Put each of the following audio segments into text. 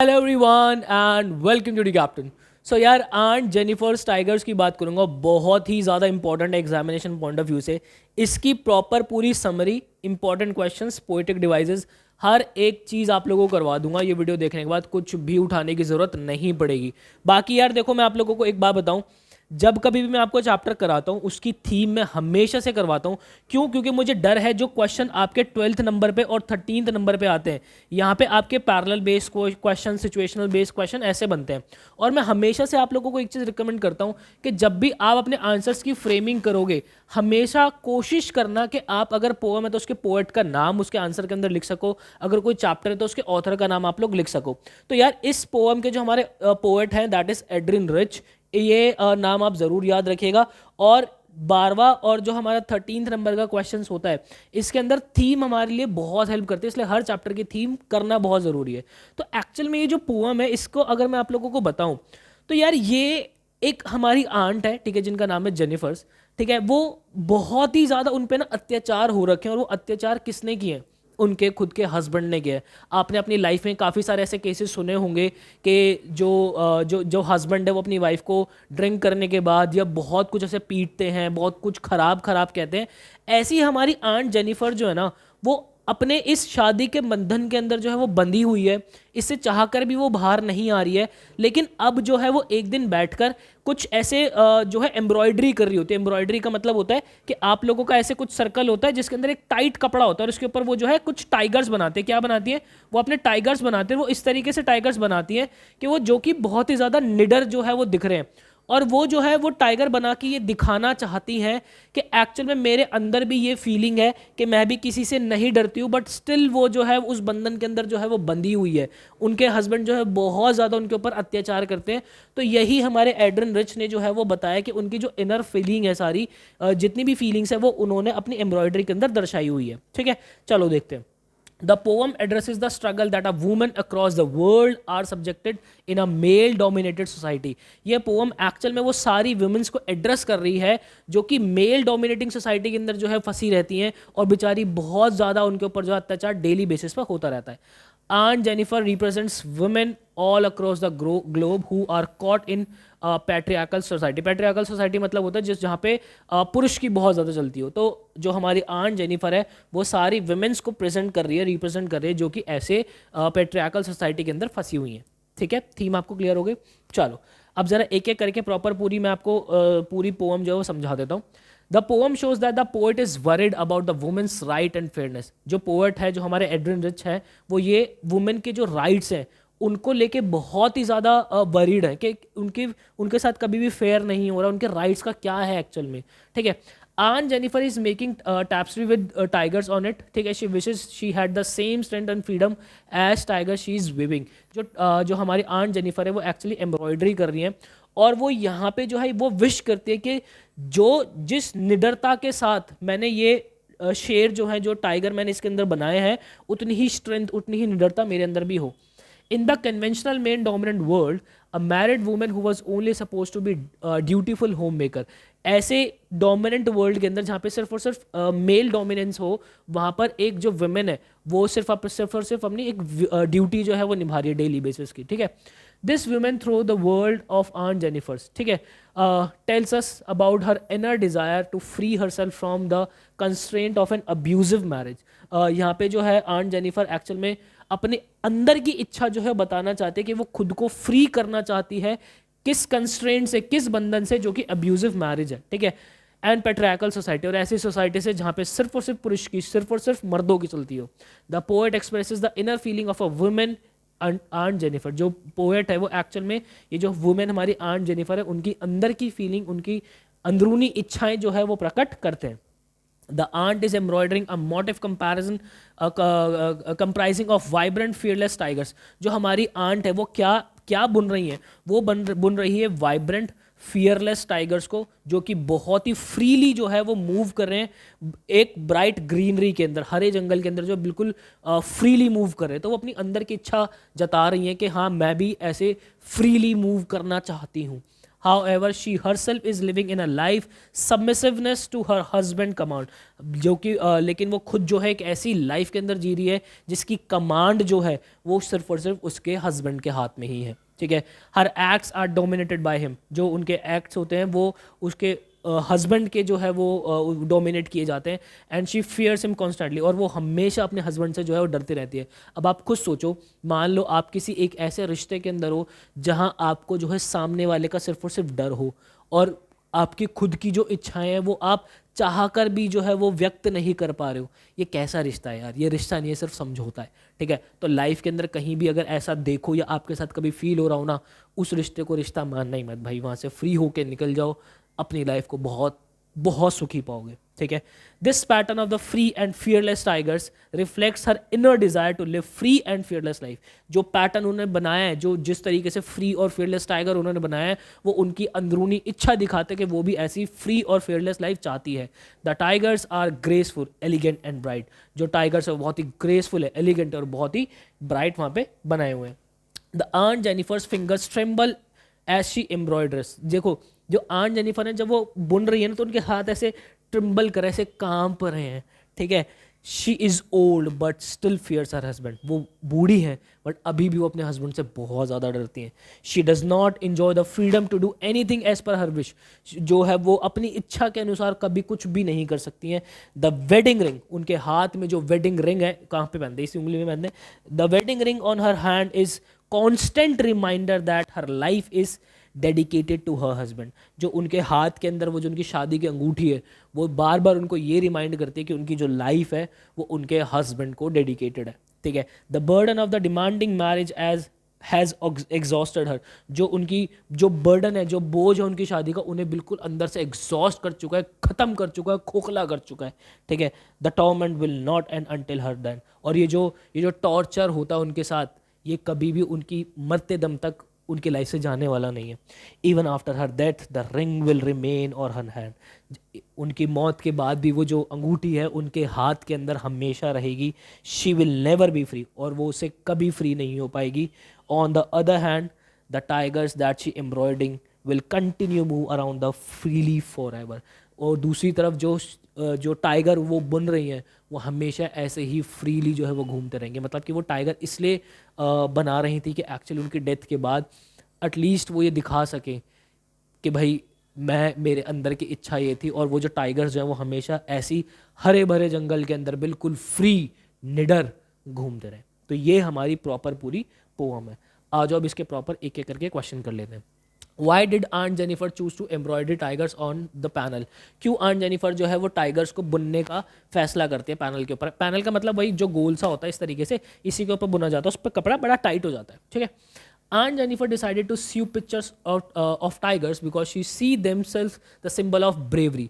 Hello everyone and welcome to the captain. So यार aunt Jennifer's tigers की बात करूंगा, बहुत ही ज़्यादा इंपॉर्टेंट है एग्जामिनेशन पॉइंट ऑफ व्यू से। इसकी प्रॉपर पूरी summary, important questions, poetic devices, हर एक चीज़ आप लोगों को करवा दूंगा ये वीडियो देखने के बाद। कुछ भी उठाने की ज़रूरत नहीं पड़ेगी। बाकी यार देखो, मैं आप लोगों को एक बात बताऊं, जब कभी भी मैं आपको चैप्टर कराता हूँ उसकी थीम में हमेशा से करवाता हूँ। क्यों? क्योंकि मुझे डर है जो क्वेश्चन आपके 12th नंबर पे और 13th नंबर पे आते हैं, यहाँ पे आपके parallel based question, situational based question ऐसे बनते हैं। और मैं हमेशा से आप लोगों को एक चीज़ रिकमेंड करता हूँ कि जब भी आप अपने आंसर्स की फ्रेमिंग करोगे, हमेशा कोशिश करना कि आप अगर पोएम है तो उसके पोएट का नाम उसके आंसर के अंदर लिख सको, अगर कोई चैप्टर है तो उसके ऑथर का नाम आप लोग लिख सको। तो यार इस पोएम के जो हमारे पोएट हैं दैट इज एड्रिन रिच, ये नाम आप ज़रूर याद रखिएगा। और 12वां और जो हमारा 13th नंबर का क्वेश्चन होता है, इसके अंदर थीम हमारे लिए बहुत हेल्प करती है, इसलिए हर चैप्टर की थीम करना बहुत ज़रूरी है। तो एक्चुअल में ये जो पोएम है, इसको अगर मैं आप लोगों को बताऊं तो यार ये एक हमारी आंट है, ठीक है, जिनका नाम है जेनिफर्स। ठीक है, वो बहुत ही ज़्यादा उन पे ना अत्याचार हो रखे हैं। और वो अत्याचार किसने किए हैं? उनके खुद के हस्बैंड ने किया। आपने अपनी लाइफ में काफ़ी सारे ऐसे केसेस सुने होंगे कि जो हस्बैंड है वो अपनी वाइफ को ड्रिंक करने के बाद या बहुत कुछ ऐसे पीटते हैं, बहुत कुछ खराब खराब कहते हैं। ऐसी हमारी आंट जेनिफर जो है ना, वो अपने इस शादी के बंधन के अंदर जो है वो बंधी हुई है। इससे चाहकर भी वो बाहर नहीं आ रही है। लेकिन अब जो है वो एक दिन बैठकर कुछ ऐसे जो है एम्ब्रॉयडरी कर रही होती है। एम्ब्रॉयडरी का मतलब होता है कि आप लोगों का ऐसे कुछ सर्कल होता है जिसके अंदर एक टाइट कपड़ा होता है और उसके ऊपर वो जो है कुछ टाइगर्स बनाते हैं। क्या बनाती है? वो अपने टाइगर्स बनाते हैं। वो इस तरीके से टाइगर्स बनाती है कि वो जो कि बहुत ही ज़्यादा निडर जो है वो दिख रहे हैं। और वो जो है वो टाइगर बना के ये दिखाना चाहती हैं कि एक्चुअल में मेरे अंदर भी ये फीलिंग है कि मैं भी किसी से नहीं डरती हूँ, बट स्टिल वो जो है उस बंधन के अंदर जो है वो बंधी हुई है। उनके हस्बैंड जो है बहुत ज़्यादा उनके ऊपर अत्याचार करते हैं। तो यही हमारे एड्रिन रिच ने जो है वो बताया कि उनकी जो इनर फीलिंग है, सारी जितनी भी फीलिंग्स है वो उन्होंने अपनी एम्ब्रॉयडरी के अंदर दर्शाई हुई है। ठीक है, चलो देखते हैं। The poem addresses the struggle that a woman across the world are subjected in a male dominated society. ये पोम एक्चुअल में वो सारी वुमेन्स को एड्रेस कर रही है जो कि मेल डोमिनेटिंग सोसाइटी के अंदर जो है फंसी रहती हैं और बेचारी बहुत ज़्यादा उनके ऊपर जो अत्याचार डेली बेसिस पर होता रहता है। Aunt Jennifer represents women all across the globe who are caught in patriarchal society. Patriarchal society मतलब होता है जिस जहाँ पे पुरुष की बहुत ज़्यादा चलती हो। तो जो हमारी आंट जेनिफर है वो सारी वुमेन्स को प्रेजेंट कर रही है, रिप्रेजेंट कर रही है, जो कि ऐसे पैट्रियार्कल सोसाइटी के अंदर फंसी हुई हैं। ठीक है, थीम आपको क्लियर हो गई। चलो अब ज़रा एक एक करके प्रॉपर पूरी मैं आपको पूरी पोएम जो है वो समझा देता हूँ। The poem shows that the poet is worried about the women's right and fairness. जो पोएट है, जो हमारे एड्रिन रिच है, वो ये वुमेन के जो राइट्स हैं उनको लेके बहुत ही ज़्यादा वरीड है कि उनके साथ कभी भी फेयर नहीं हो रहा, उनके राइट्स का क्या है एक्चुअल में। ठीक है, aunt Jennifer is making tapestry with tigers on it. ठीक है, she wishes she had the same strength and freedom as tiger she is weaving. जो हमारी आंट जेनिफर है वो एक्चुअली एम्ब्रॉयडरी कर रही है और वो यहाँ पे जो है वो विश करती है कि जिस निडरता के साथ मैंने ये शेर जो है, जो टाइगर मैंने इसके अंदर बनाए हैं, उतनी ही स्ट्रेंथ, उतनी ही निडरता मेरे अंदर भी हो। In the conventional male dominant world, a married woman who was only supposed to be dutiful homemaker, ऐसे डोमिनेंट वर्ल्ड के अंदर जहाँ पे सिर्फ और सिर्फ मेल डोमिनेंस हो, वहाँ पर एक जो वुमेन है वो सिर्फ और सिर्फ अपनी एक ड्यूटी जो है वो निभा रही है डेली बेसिस की। ठीक है, this women through the world of Aunt Jennifer's, ठीक है, tells us about her inner desire to free herself from the constraint of an abusive marriage. यहाँ पे जो है आंट जेनिफर एक्चुअल में अपने अंदर की इच्छा जो है बताना चाहते हैं कि वो खुद को फ्री करना चाहती है किस कंस्ट्रेंट से, किस बंधन से, जो कि अब्यूजिव मैरिज है। ठीक है, एंड पैट्रियार्कल सोसाइटी, और ऐसी सोसाइटी से जहाँ पे सिर्फ और सिर्फ पुरुष की, सिर्फ और सिर्फ मर्दों की चलती हो। The poet expresses the inner feeling of a women Aunt Jennifer. जो पोएट है वो एक्चुअल में ये जो वुमेन हमारी आंट जेनिफर है उनकी अंदर की फीलिंग, उनकी अंदरूनी इच्छाएं जो है वो प्रकट करते हैं। The aunt is embroidering a motif comprising of vibrant fearless tigers। जो हमारी आंट है वो क्या क्या बुन रही है? वो बुन रही है वाइब्रेंट फियरलेस टाइगर्स को, जो कि बहुत ही फ्रीली जो है वो मूव कर रहे हैं एक ब्राइट ग्रीनरी के अंदर, हरे जंगल के अंदर, जो बिल्कुल फ्रीली मूव कर रहे हैं। तो वो अपनी अंदर की इच्छा जता रही हैं कि हाँ मैं भी ऐसे फ्रीली मूव करना चाहती हूँ। However, she herself is living in a life submissiveness to her husband command, जो कि लेकिन वो खुद जो है एक ऐसी लाइफ के अंदर जी रही है जिसकी कमांड जो है वो सिर्फ और सिर्फ उसके हस्बैंड के हाथ में ही है, ठीक है। Her acts are dominated by him, जो उनके एक्ट्स होते हैं वो उसके हस्बैंड के जो है वो डोमिनेट किए जाते हैं। And she fears him constantly, और वो हमेशा अपने हस्बैंड से जो है वो डरती रहती है। अब आप खुद सोचो, मान लो आप किसी एक ऐसे रिश्ते के अंदर हो जहां आपको जो है सामने वाले का सिर्फ और सिर्फ डर हो, और आपकी खुद की जो इच्छाएं हैं वो आप चाह कर भी जो है वो व्यक्त नहीं कर पा रहे हो। ये कैसा रिश्ता है यार? ये रिश्ता नहीं है, सिर्फ समझौता है, ठीक है। तो लाइफ के अंदर कहीं भी अगर ऐसा देखो या आपके साथ कभी फील हो रहा हो ना, उस रिश्ते को रिश्ता मानना ही मत भाई, वहाँ से फ्री होके निकल जाओ, अपनी लाइफ को बहुत बहुत सुखी पाओगे, ठीक है। This pattern of the free and fearless tigers reflects her inner desire to live free and fearless life. जो पैटर्न उन्होंने बनाया है, जो जिस तरीके से फ्री और फियरलेस टाइगर उन्होंने बनाया है, वो उनकी अंदरूनी इच्छा दिखाते हैं कि वो भी ऐसी फ्री और फियरलेस लाइफ चाहती है। The tigers are graceful, elegant and bright. जो टाइगर्स है वो बहुत ही ग्रेसफुल है, एलिगेंट और बहुत ही ब्राइट वहाँ पे बनाए हुए हैं। The aunt Jennifer's fingers tremble as she embroiders. देखो, जो आंट जेनिफर है जब वो बुन रही है ना, तो उनके हाथ ऐसे ट्रिम्बल कर, ऐसे कांप रहे हैं, ठीक है। She is old but still fears her husband. वो बूढ़ी है बट अभी भी वो अपने हस्बैंड से बहुत ज़्यादा डरती हैं। She does not enjoy the freedom to do anything as per her wish. जो है वो अपनी इच्छा के अनुसार कभी कुछ भी नहीं कर सकती हैं। द वेडिंग रिंग, उनके हाथ में जो वेडिंग रिंग है, कहाँ पे पहनते हैं? इसी उंगली में पहनते हैं। The wedding ring on her hand is constant reminder that her life is dedicated to her husband. जो उनके हाथ के अंदर वो जो उनकी शादी की अंगूठी है, वो बार बार उनको ये रिमाइंड करती है कि उनकी जो लाइफ है वो उनके हस्बैंड को डेडिकेटेड है, ठीक है। The burden of the demanding marriage as has exhausted her. जो उनकी जो बर्डन है, जो बोझ है उनकी शादी का, उन्हें बिल्कुल अंदर से एग्जॉस्ट कर चुका है, ख़त्म कर चुका है, खोखला कर चुका है, ठीक है। The torment will not end until her then. और ये जो टॉर्चर होता है उनके साथ, ये कभी भी उनकी मरते दम तक उनकी लाइफ से जाने वाला नहीं है। Even after her death the ring will remain और हर हैंड। उनकी मौत के बाद भी वो जो अंगूठी है उनके हाथ के अंदर हमेशा रहेगी। She will never be free, और वो उससे कभी फ्री नहीं हो पाएगी। On the other hand the tigers that she embroidering will continue move around the freely for ever. और दूसरी तरफ जो टाइगर वो बुन रही हैं, वो हमेशा ऐसे ही फ्रीली जो है वो घूमते रहेंगे। मतलब कि वो टाइगर इसलिए बना रही थी कि एक्चुअली उनकी डेथ के बाद एटलीस्ट वो ये दिखा सकें कि भाई मेरे अंदर की इच्छा ये थी। और वो जो टाइगर्स जो हैं वो हमेशा ऐसी हरे भरे जंगल के अंदर बिल्कुल फ्री निडर घूमते रहे। तो ये हमारी प्रॉपर पूरी पोएम है। आ जाओ अब इसके प्रॉपर एक एक करके क्वेश्चन कर लेते हैं। Why did aunt Jennifer choose to embroidery tigers on the panel? क्यों आंट जेनिफर जो है वो टाइगर्स को बुनने का फैसला करते हैं पैनल के ऊपर? पैनल का मतलब वही जो गोल सा होता है, इस तरीके से इसी के ऊपर बुना जाता है, उस पर कपड़ा बड़ा टाइट हो जाता है, ठीक है। Aunt Jennifer decided to sew pictures of tigers because she see themselves the symbol of bravery.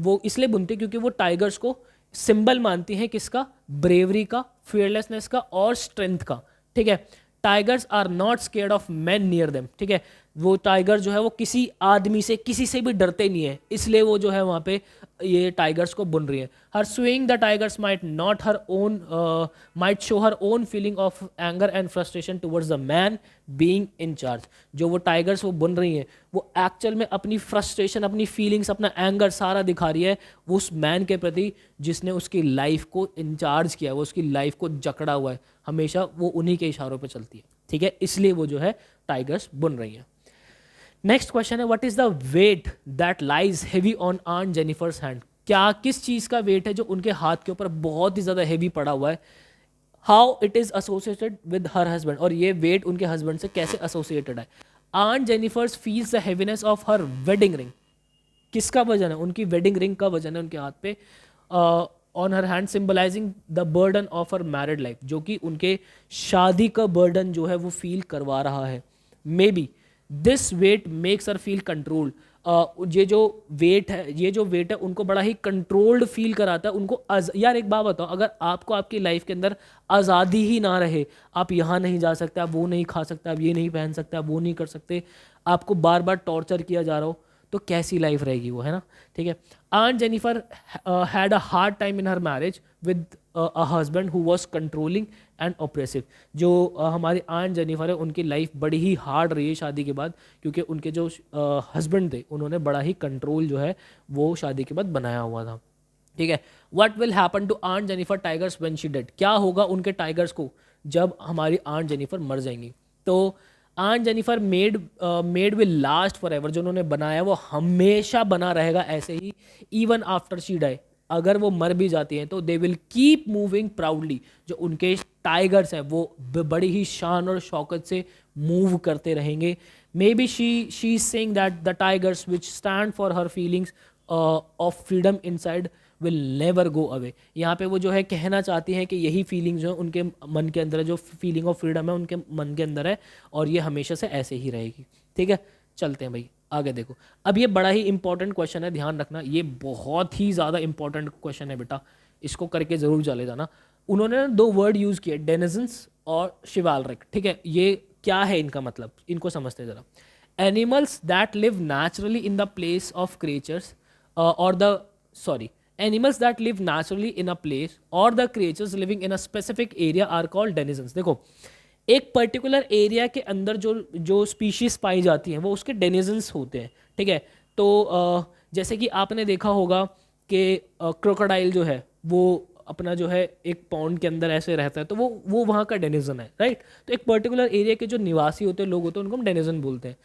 वो इसलिए बुनती क्योंकि वो टाइगर्स को सिंबल मानती हैं किसका? ब्रेवरी का, फियरलेसनेस का और स्ट्रेंथ का, ठीक है। Tigers are not scared of man near them, ठीक है। वो टाइगर जो है वो किसी आदमी से, किसी से भी डरते नहीं है, इसलिए वो जो है वहाँ पे ये टाइगर्स को बुन रही है। Her swing the tigers might not her own might show her own feeling of anger and frustration towards the man being in charge. जो वो टाइगर्स वो बुन रही हैं, वो एक्चुअल में अपनी फ्रस्ट्रेशन, अपनी फीलिंग्स, अपना एंगर सारा दिखा रही है वो उस मैन के प्रति जिसने उसकी लाइफ को इंचार्ज किया है, वो उसकी लाइफ को जकड़ा हुआ है, हमेशा वो उन्हीं के इशारों पर चलती है, ठीक है। इसलिए वो जो है टाइगर्स बुन रही हैं। नेक्स्ट क्वेश्चन है, what is the weight that lies heavy on aunt Jennifer's hand? क्या किस चीज का वेट है जो उनके हाथ के ऊपर बहुत ही ज्यादा हेवी पड़ा हुआ है? How it is associated with her husband, और ये वेट उनके हस्बैंड से कैसे एसोसिएटेड है? Aunt Jennifer's feels the heaviness of her wedding ring. किसका वजन है? उनकी वेडिंग रिंग का वजन है उनके हाथ पे, on her hand, symbolising the burden of her married life, जो कि उनके शादी का बर्डन जो है वो फील करवा रहा है। May be this weight makes her feel controlled. ये जो वेट है उनको बड़ा ही कंट्रोल्ड फील कराता है उनको। यार एक बात बताओ, अगर आपको आपकी लाइफ के अंदर आज़ादी ही ना रहे, आप यहाँ नहीं जा सकते, आप वो नहीं खा सकते, आप ये नहीं पहन सकते, आप वो नहीं कर सकते, आपको बार बार टॉर्चर किया जा रहा हो, तो कैसी लाइफ रहेगी वो, है ना, ठीक है। Aunt Jennifer had a hard time in her marriage with a husband who was controlling and oppressive. जो हमारी आंट जेनिफर है उनकी लाइफ बड़ी ही हार्ड रही है शादी के बाद, क्योंकि उनके जो हस्बैंड थे उन्होंने बड़ा ही कंट्रोल जो है वो शादी के बाद बनाया हुआ था, ठीक है। What will happen to aunt Jennifer tigers when she dead, क्या होगा उनके टाइगर्स को जब हमारी आंट जेनिफर मर जाएंगी। तो aunt Jennifer made will last for ever, जो उन्होंने बनाया वो हमेशा बना रहेगा ऐसे ही, इवन आफ्टर शी डाई। अगर वो मर भी जाती हैं तो they will keep moving proudly, जो उनके टाइगर्स हैं वो बड़ी ही शान और शौकत से मूव करते रहेंगे। May be she saying that the tigers which stand for her feelings of freedom inside will never go away. यहाँ पे वो जो है कहना चाहती हैं कि यही फीलिंग जो है उनके मन के अंदर है, जो फीलिंग ऑफ फ्रीडम है उनके मन के अंदर है, और ये हमेशा से ऐसे ही रहेगी, ठीक है। चलते हैं भाई आगे, देखो अब ये बड़ा ही इंपॉर्टेंट क्वेश्चन है, ध्यान रखना, ये बहुत ही ज़्यादा इंपॉर्टेंट क्वेश्चन है बेटा, इसको करके ज़रूर चले जाना। उन्होंने दो वर्ड यूज़ किए, डेनिजन्स और शिवालरिक, ठीक है। ये क्या है इनका मतलब, इनको समझते हैं ज़रा। Animals that live naturally in the place of creatures और the sorry animals that live naturally in a place or the creatures living in a specific area are called denizens। देखो एक पर्टिकुलर एरिया के अंदर जो जो species पाई जाती हैं वो उसके डेनिजन्स होते हैं, ठीक है। तो जैसे कि आपने देखा होगा कि क्रोकोडाइल जो है वो अपना जो है एक पॉन्ड के अंदर ऐसे रहता है, तो वो वहाँ का डेनिजन है, राइट। तो एक पर्टिकुलर एरिया के जो निवासी होते हैं, लोग होते हैं, उनको हम डेनिजन बोलते हैं।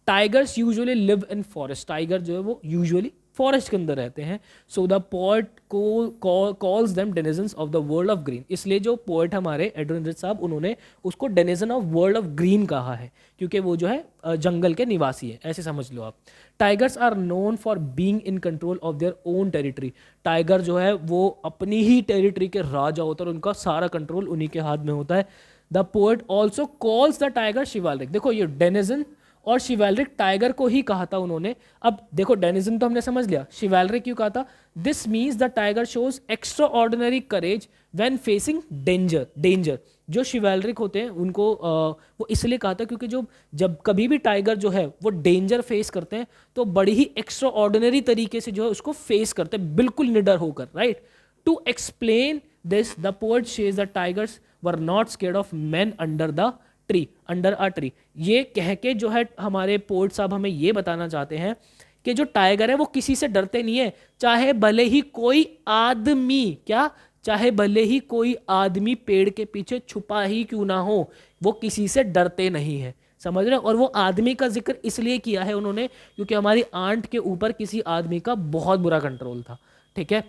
Tigers usually live in forest, tiger जो है वो यूजुअली फॉरेस्ट के अंदर रहते हैं। So the poet calls them denizens of the world of green, इसलिए जो पोएट हमारे एडविन रिच साहब उन्होंने उसको denizen of world of green कहा है, क्योंकि वो जो है जंगल के निवासी है, ऐसे समझ लो आप। Tigers are known for being in control of their own territory, tiger जो है वो अपनी ही टेरिटरी के राजा होता है और उनका सारा कंट्रोल उन्हीं के हाथ में होता है। The poet also calls the tiger Shivalik, देखो ये डेनिजन और शिवैलरिक टाइगर को ही कहा था उन्होंने। अब देखो डेनिजन तो हमने समझ लिया, शिवैलरिक क्यों कहा था। This means the tiger shows extra ordinary courage when facing danger. जो शिवैलरिक होते हैं उनको वो इसलिए कहा था क्योंकि जब कभी भी टाइगर जो है वो डेंजर फेस करते हैं तो बड़ी ही एक्स्ट्रा ऑर्डिनरी तरीके से जो है उसको फेस करते हैं, बिल्कुल निडर होकर, right. To explain this the poet says the tigers were not scared of man under the tree, under a tree. ये कह के जो है हमारे पोएट साहब हमें ये बताना चाहते हैं कि जो टाइगर है वो किसी से डरते नहीं है, चाहे भले ही कोई आदमी चाहे भले ही कोई आदमी पेड़ के पीछे छुपा ही क्यों ना हो, वो किसी से डरते नहीं है, समझ रहे हो। और वो आदमी का जिक्र इसलिए किया है उन्होंने क्योंकि हमारी आंट के ऊपर किसी आदमी का बहुत बुरा कंट्रोल था, ठीक है।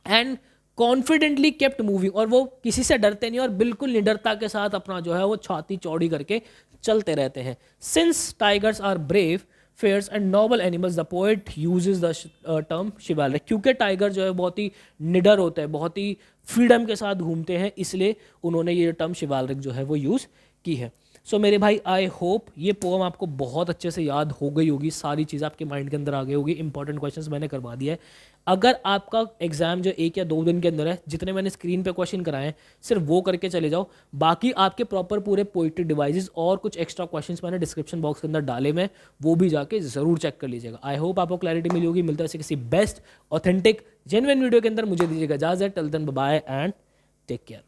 एंड कॉन्फिडेंटली केप्ट मूविंग, और वो किसी से डरते नहीं और बिल्कुल निडरता के साथ अपना जो है वो छाती चौड़ी करके चलते रहते हैं। Since tigers are brave fears and noble animals the poet uses the term Shivalik, क्योंकि टाइगर जो है बहुत ही निडर होता है, बहुत ही फ्रीडम के साथ घूमते हैं, इसलिए उन्होंने ये टर्म शिवालिक जो है वो यूज़ की है। सो मेरे भाई आई होप ये पोम आपको बहुत अच्छे से याद हो गई होगी, सारी चीज़ आपके माइंड के अंदर आ गई होगी, इंपॉर्टेंट क्वेश्चंस मैंने करवा दिया है। अगर आपका एग्जाम जो 1 या 2 दिन के अंदर है, जितने मैंने स्क्रीन पे क्वेश्चन कराए हैं सिर्फ वो करके चले जाओ, बाकी आपके प्रॉपर पूरे पोइट्री डिवाइसेस और कुछ एक्स्ट्रा क्वेश्चंस मैंने डिस्क्रिप्शन बॉक्स के अंदर डाले में, वो भी जाके जरूर चेक कर लीजिएगा। आई होप आपको क्लैरिटी मिली होगी। मिलता है किसी बेस्ट ऑथेंटिक जेन्युइन वीडियो के अंदर, मुझे दीजिएगा इजाजत, till then bye and take care.